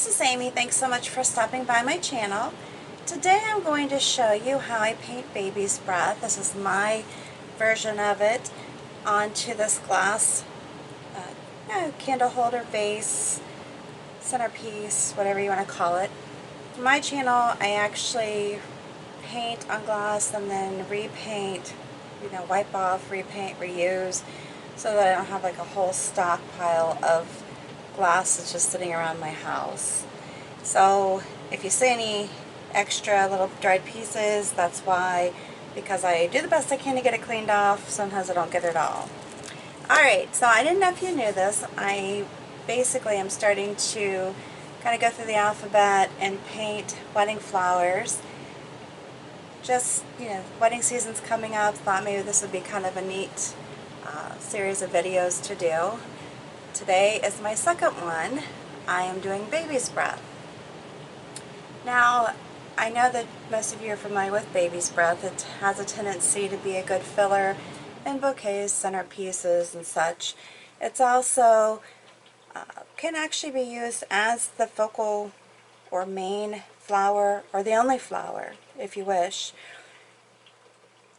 this is Amy. Thanks so much for stopping by my channel. Today I'm going to show you how I paint baby's breath. This is my version of it onto this glass candle holder, vase, centerpiece, whatever you want to call it. For my channel, I actually paint on glass and then repaint, wipe off, repaint, reuse, so that I don't have like a whole stockpile of glass that's just sitting around my house. So if you see any extra little dried pieces, that's why, because I do the best I can to get it cleaned off. Sometimes I don't get it all. Alright, so I didn't know if you knew this. I basically am starting to kind of go through the alphabet and paint wedding flowers. Just, wedding season's coming up. Thought maybe this would be kind of a neat series of videos to do. Today is my second one. I am doing baby's breath. Now, I know that most of you are familiar with baby's breath. It has a tendency to be a good filler in bouquets, centerpieces, and such. It's also can actually be used as the focal or main flower, or the only flower, if you wish.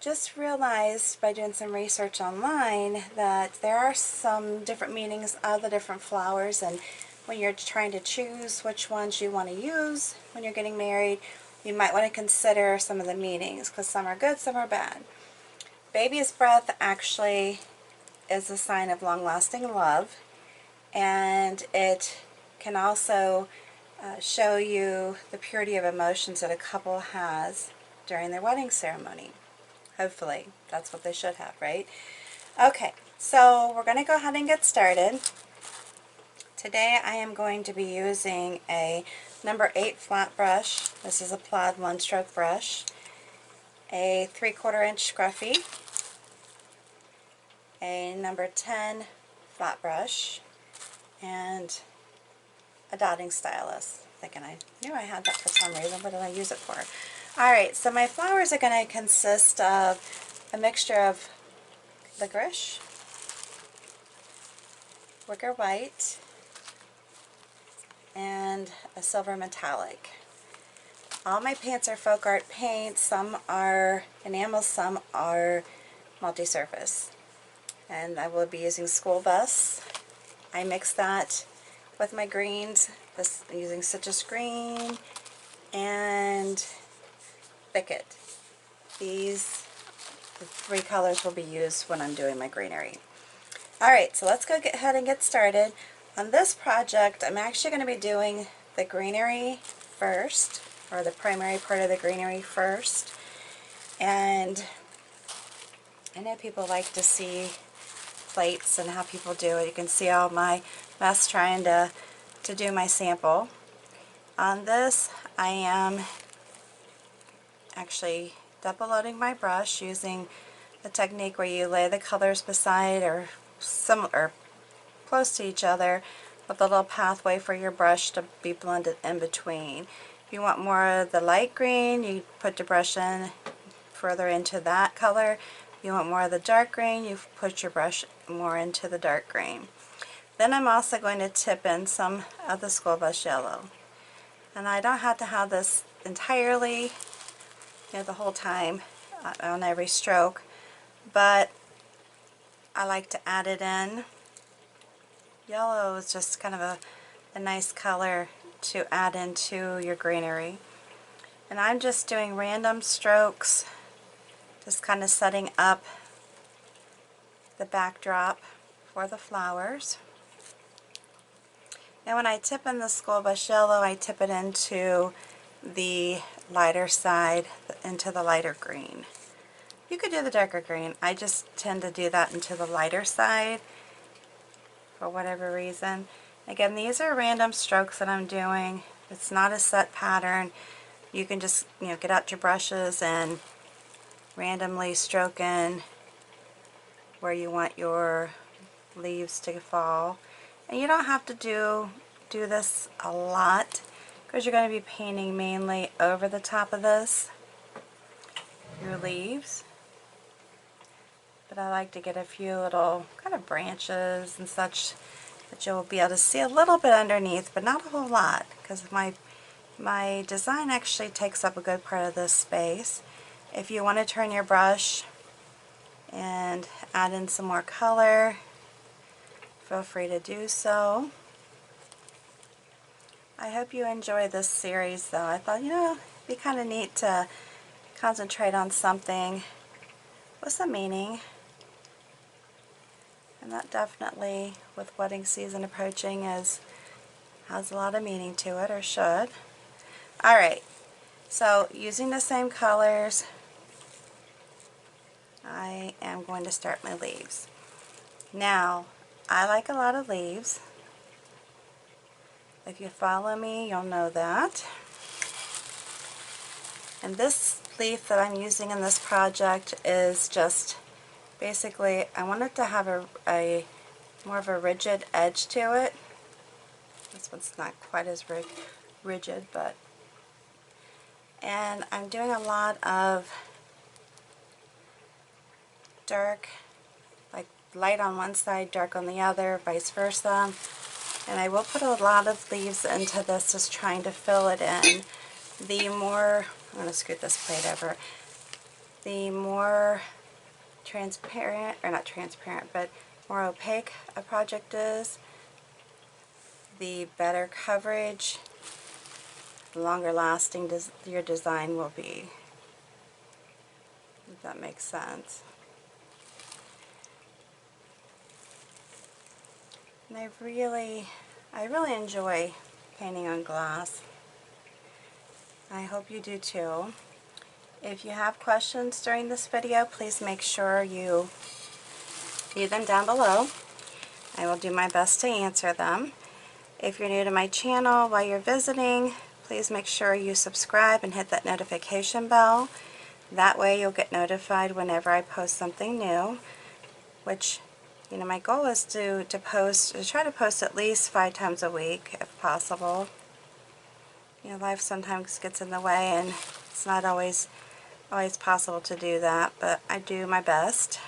Just realized by doing some research online that there are some different meanings of the different flowers, and when you're trying to choose which ones you want to use when you're getting married, you might want to consider some of the meanings, because some are good, some are bad. Baby's breath actually is a sign of long-lasting love, and it can also show you the purity of emotions that a couple has during their wedding ceremony. Hopefully, that's what they should have, right? Okay, so we're going to go ahead and get started. Today I am going to be using a number 8 flat brush. This is a plaid one-stroke brush. A 3/4 inch Scruffy. A number 10 flat brush. And a dotting stylus. Thinking I knew I had that for some reason. What did I use it for? Alright, so my flowers are going to consist of a mixture of Licorice, Wicker White, and a silver metallic. All my paints are folk art paints. Some are enamel, some are multi-surface. And I will be using school bus. I mix that with my greens, using citrus green and Thicket. These the 3 colors will be used when I'm doing my greenery. Alright, so let's go ahead and get started. On this project, I'm actually going to be doing the greenery first, or the primary part of the greenery first. And I know people like to see plates and how people do it. You can see all my mess trying to do my sample. On this, I am actually double loading my brush using the technique where you lay the colors beside or similar, close to each other, with a little pathway for your brush to be blended in between. If you want more of the light green, you put your brush in further into that color. If you want more of the dark green, you put your brush more into the dark green. Then I'm also going to tip in some of the school bus yellow. And I don't have to have this entirely, the whole time on every stroke, but I like to add it in. Yellow is just kind of a nice color to add into your greenery. And I'm just doing random strokes, just kind of setting up the backdrop for the flowers. And when I tip in the school bus yellow, I tip it into the lighter side, into the lighter green. You could do the darker green. I just tend to do that into the lighter side for whatever reason. Again, these are random strokes that I'm doing. It's not a set pattern. You can just, get out your brushes and randomly stroke in where you want your leaves to fall. And you don't have to do this a lot, because you're going to be painting mainly over the top of this, your leaves. But I like to get a few little kind of branches and such that but you'll be able to see a little bit underneath, but not a whole lot, because my design actually takes up a good part of this space. If you want to turn your brush and add in some more color, feel free to do so. I hope you enjoy this series though. I thought, it'd be kind of neat to concentrate on something with some meaning. And that definitely, with wedding season approaching, has a lot of meaning to it, or should. Alright, so using the same colors, I am going to start my leaves. Now, I like a lot of leaves. If you follow me, you'll know that. And this leaf that I'm using in this project is just basically, I want it to have a more of a rigid edge to it. This one's not quite as rigid, but... And I'm doing a lot of dark, like light on one side, dark on the other, vice versa. And I will put a lot of leaves into this, just trying to fill it in. The more, I'm going to scoot this plate over, the more transparent, or not transparent, but more opaque a project is, the better coverage, the longer lasting your design will be, if that makes sense. And I really enjoy painting on glass. I hope you do too. If you have questions during this video, please make sure you leave them down below. I will do my best to answer them. If you're new to my channel while you're visiting, please make sure you subscribe and hit that notification bell. That way you'll get notified whenever I post something new, which, my goal is to try to post at least 5 times a week if possible. Life sometimes gets in the way and it's not always possible to do that, but I do my best.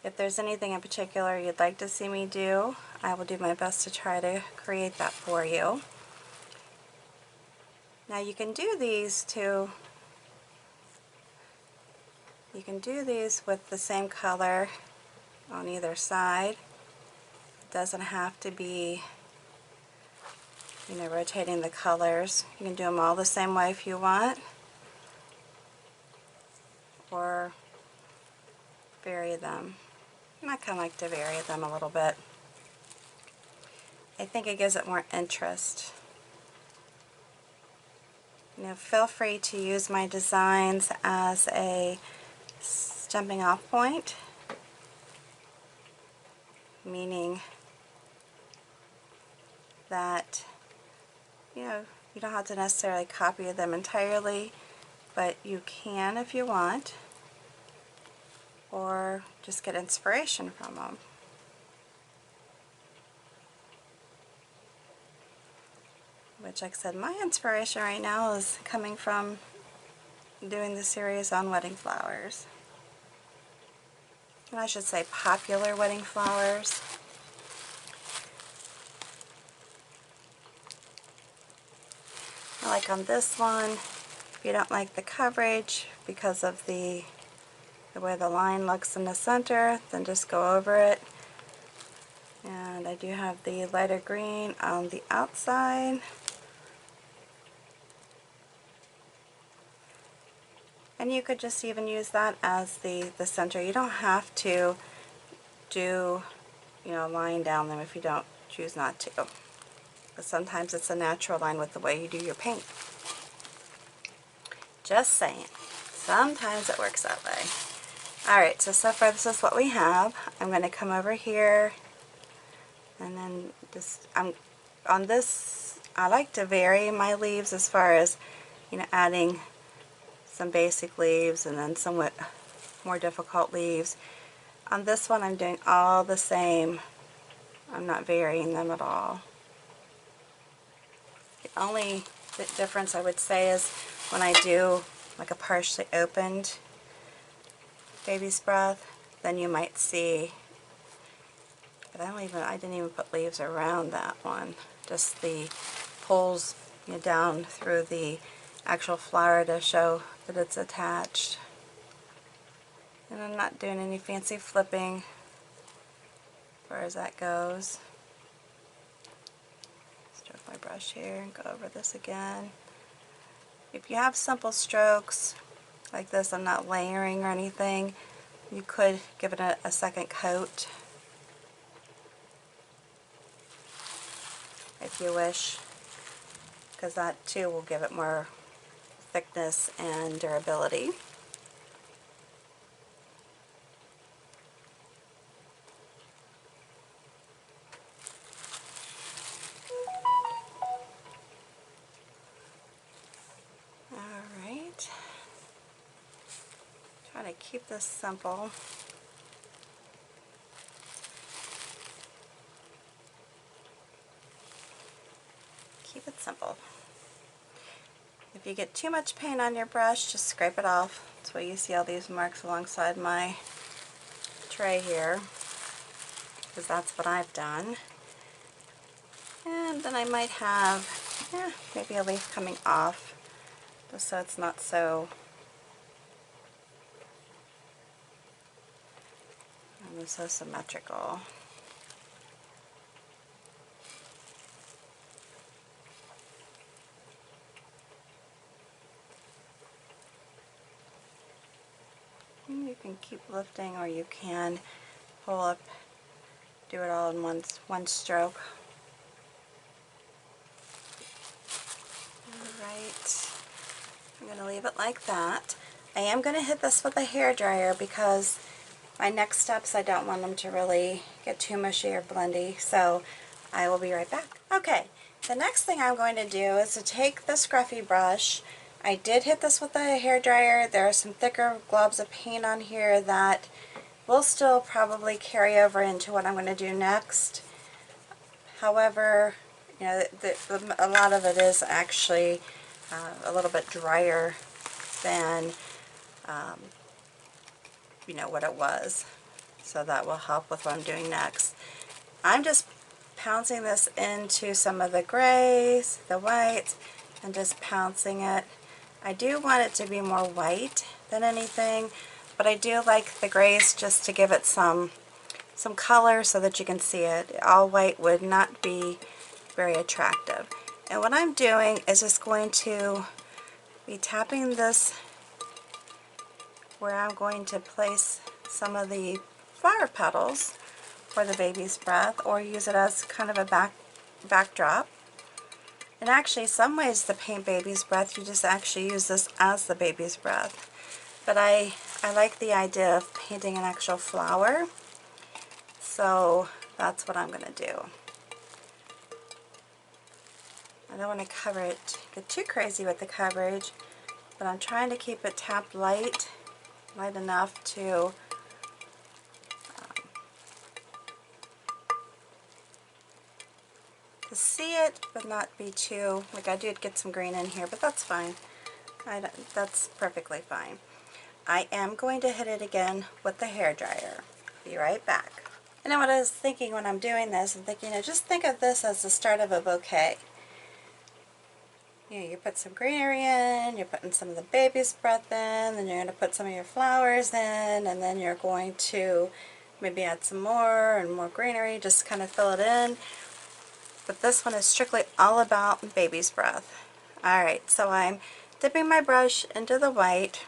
If there's anything in particular you'd like to see me do, I will do my best to try to create that for you. Now you can do these with the same color on either side. It doesn't have to be, rotating the colors. You can do them all the same way if you want, or vary them. And I kind of like to vary them a little bit. I think it gives it more interest. Feel free to use my designs as a jumping off point, meaning that you don't have to necessarily copy them entirely, but you can if you want, or just get inspiration from them. Which, like I said, my inspiration right now is coming from doing the series on wedding flowers. And I should say popular wedding flowers. Like on this one, if you don't like the coverage because of the way the line looks in the center, then just go over it. And I do have the lighter green on the outside. And you could just even use that as the center. You don't have to do, line down them if you don't choose not to. But sometimes it's a natural line with the way you do your paint. Just saying. Sometimes it works that way. Alright, so far this is what we have. I'm going to come over here and then just, on this, I like to vary my leaves as far as, adding some basic leaves and then somewhat more difficult leaves. On this one I'm doing all the same. I'm not varying them at all. The only difference I would say is when I do like a partially opened baby's breath, then you might see But I didn't even put leaves around that one. Just the pulls, you know, down through the actual flower to show that it's attached. And I'm not doing any fancy flipping as far as that goes. Stroke my brush here and go over this again. If you have simple strokes like this, I'm not layering or anything, you could give it a second coat if you wish, because that too will give it more thickness and durability. Alright, try to keep this simple. Keep it simple. If you get too much paint on your brush, just scrape it off. That's why you see all these marks alongside my tray here, because that's what I've done. And then I might have maybe a leaf coming off, just so it's not so symmetrical. And you can keep lifting, or you can pull up, do it all in one stroke. Alright, I'm going to leave it like that. I am going to hit this with a hairdryer because my next steps, I don't want them to really get too mushy or blendy, so I will be right back. Okay, the next thing I'm going to do is to take the Scruffy Brush. I did hit this with a hairdryer. There are some thicker globs of paint on here that will still probably carry over into what I'm going to do next. However, you know, a lot of it is actually a little bit drier than you know, what it was. So that will help with what I'm doing next. I'm just pouncing this into some of the grays, the whites, and just pouncing it. I do want it to be more white than anything, but I do like the grays just to give it some color so that you can see it. All white would not be very attractive. And what I'm doing is just going to be tapping this where I'm going to place some of the flower petals for the baby's breath, or use it as kind of a backdrop. And actually, some ways to paint baby's breath, you just actually use this as the baby's breath. But I like the idea of painting an actual flower, so that's what I'm going to do. I don't want to cover it, get too crazy with the coverage, but I'm trying to keep it tapped light enough to see it, but not be too, like I did get some green in here, but that's fine. That's perfectly fine. I am going to hit it again with the hairdryer. Be right back. And then what I was thinking when I'm doing this, I'm thinking, you know, just think of this as the start of a bouquet. You know, you put some greenery in, you're putting some of the baby's breath in, then you're going to put some of your flowers in, and then you're going to maybe add some more and more greenery, just kind of fill it in. But this one is strictly all about baby's breath. Alright, so I'm dipping my brush into the white,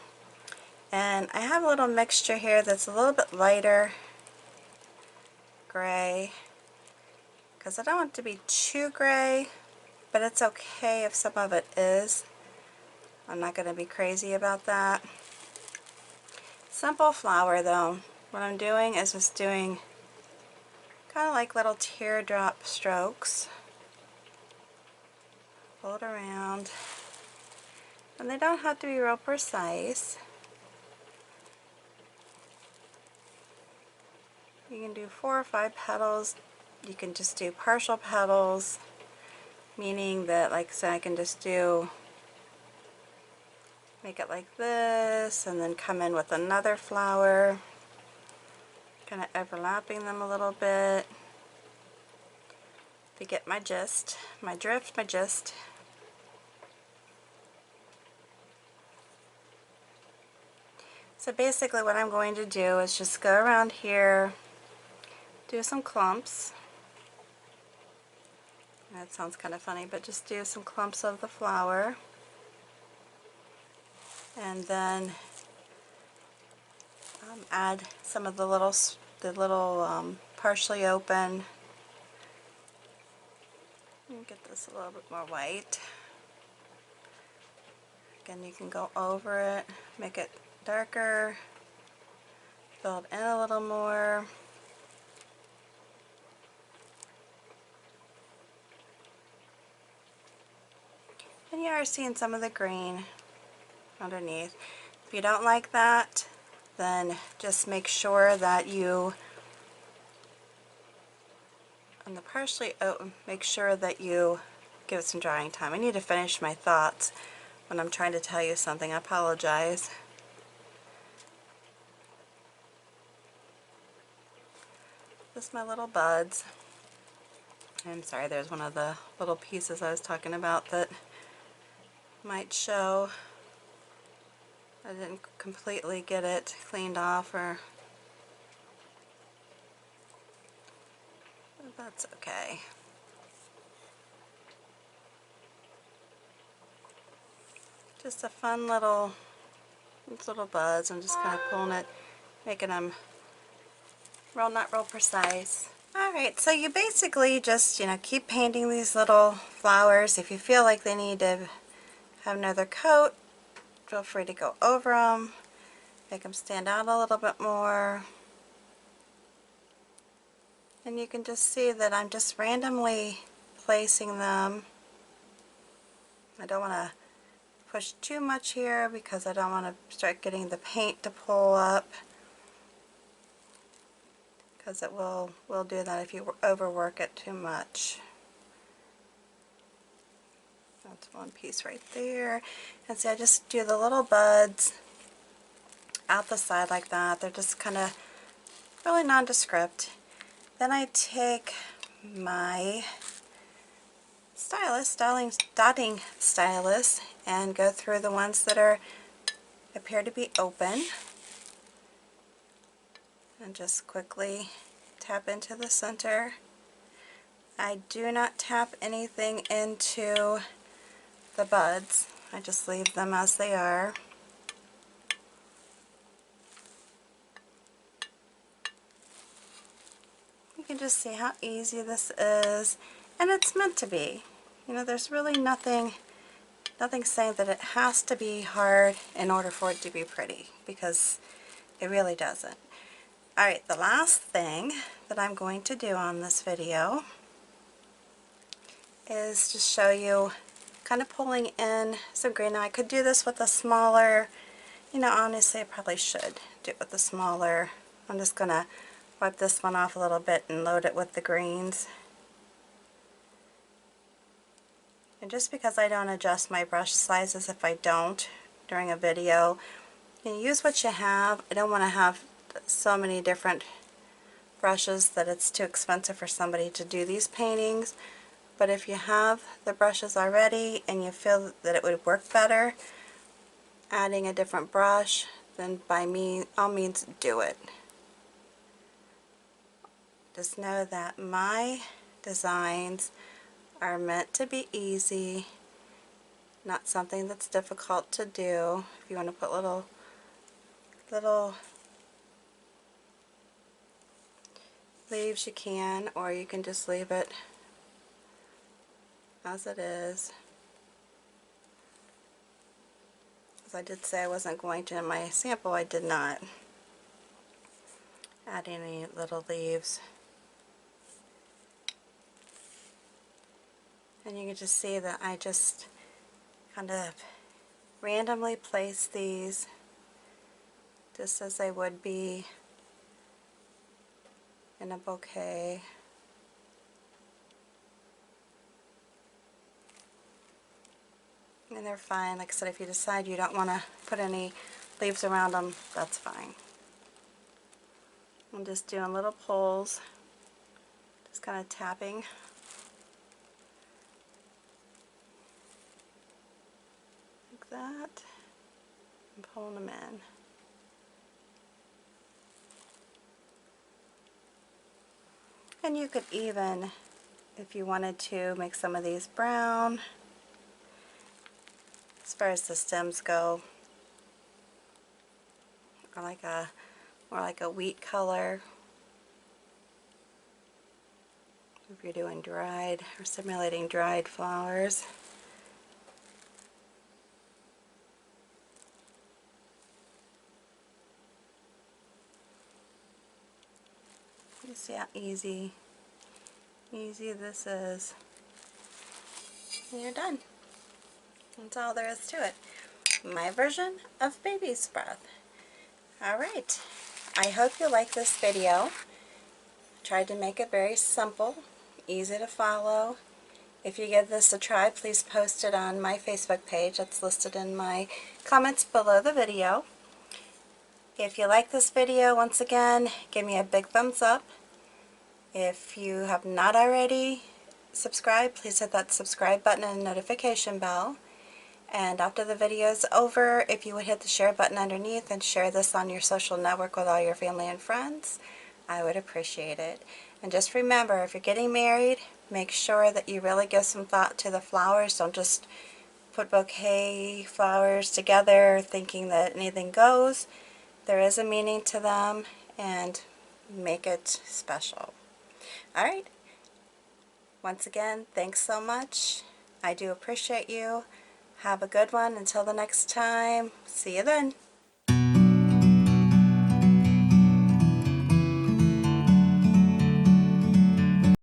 and I have a little mixture here that's a little bit lighter gray, because I don't want it to be too gray, but it's okay if some of it is. I'm not going to be crazy about that. Simple flower though. What I'm doing is just doing kind of like little teardrop strokes. Pull it around. And they don't have to be real precise. You can do 4 or 5 petals. You can just do partial petals, meaning that, like, so I can just make it like this, and then come in with another flower, kind of overlapping them a little bit. If you get my gist, my drift, my gist. So basically what I'm going to do is just go around here, do some clumps. That sounds kind of funny, but just do some clumps of the flower. And then add some of the little partially open. Get this a little bit more white. Again, you can go over it, make it darker, fill it in a little more. And you are seeing some of the green underneath. If you don't like that, then just make sure that you, on the partially open, make sure that you give it some drying time. I need to finish my thoughts when I'm trying to tell you something. I apologize. This is my little buds. I'm sorry, there's one of the little pieces I was talking about that might show. I didn't completely get it cleaned off, but that's okay. Just a fun little buds. I'm just kind of pulling it, making them not real precise. Alright, so you basically just, keep painting these little flowers. If you feel like they need to have another coat, feel free to go over them, make them stand out a little bit more. And you can just see that I'm just randomly placing them. I don't want to push too much here because I don't want to start getting the paint to pull up, because it will do that if you overwork it too much. That's one piece right there. And see, I just do the little buds out the side like that. They're just kind of really nondescript. Then I take my dotting stylus and go through the ones that appear to be open, and just quickly tap into the center. I do not tap anything into the buds. I just leave them as they are. You can just see how easy this is, and it's meant to be. There's really nothing saying that it has to be hard in order for it to be pretty, because it really doesn't. Alright, the last thing that I'm going to do on this video is just show you kind of pulling in some green. Now I could do this with a smaller, honestly I probably should do it with a smaller. I'm just going to wipe this one off a little bit and load it with the greens. And just because I don't adjust my brush sizes if I don't during a video, you can use what you have. I don't want to have so many different brushes that it's too expensive for somebody to do these paintings. But if you have the brushes already and you feel that it would work better adding a different brush, then by all means do it. Just know that my designs are meant to be easy, not something that's difficult to do. If you want to put little leaves, you can, or you can just leave it as it is. As I did say I wasn't going to, in my sample I did not add any little leaves. And you can just see that I just kind of randomly place these just as they would be in a bouquet. And they're fine. Like I said, if you decide you don't want to put any leaves around them, that's fine. I'm just doing little pulls, just kind of tapping that and pulling them in. And you could even, if you wanted to, make some of these brown. As far as the stems go, or like a more like a wheat color. If you're doing dried or simulating dried flowers. You see how easy this is. And you're done. That's all there is to it. My version of baby's breath. Alright, I hope you like this video. Tried to make it very simple, easy to follow. If you give this a try, please post it on my Facebook page. That's listed in my comments below the video. If you like this video, once again, give me a big thumbs up. If you have not already subscribed, please hit that subscribe button and notification bell. And after the video is over, if you would hit the share button underneath and share this on your social network with all your family and friends, I would appreciate it. And just remember, if you're getting married, make sure that you really give some thought to the flowers. Don't just put bouquet flowers together thinking that anything goes. There is a meaning to them, and make it special. Alright, once again, thanks so much. I do appreciate you. Have a good one. Until the next time, see you then.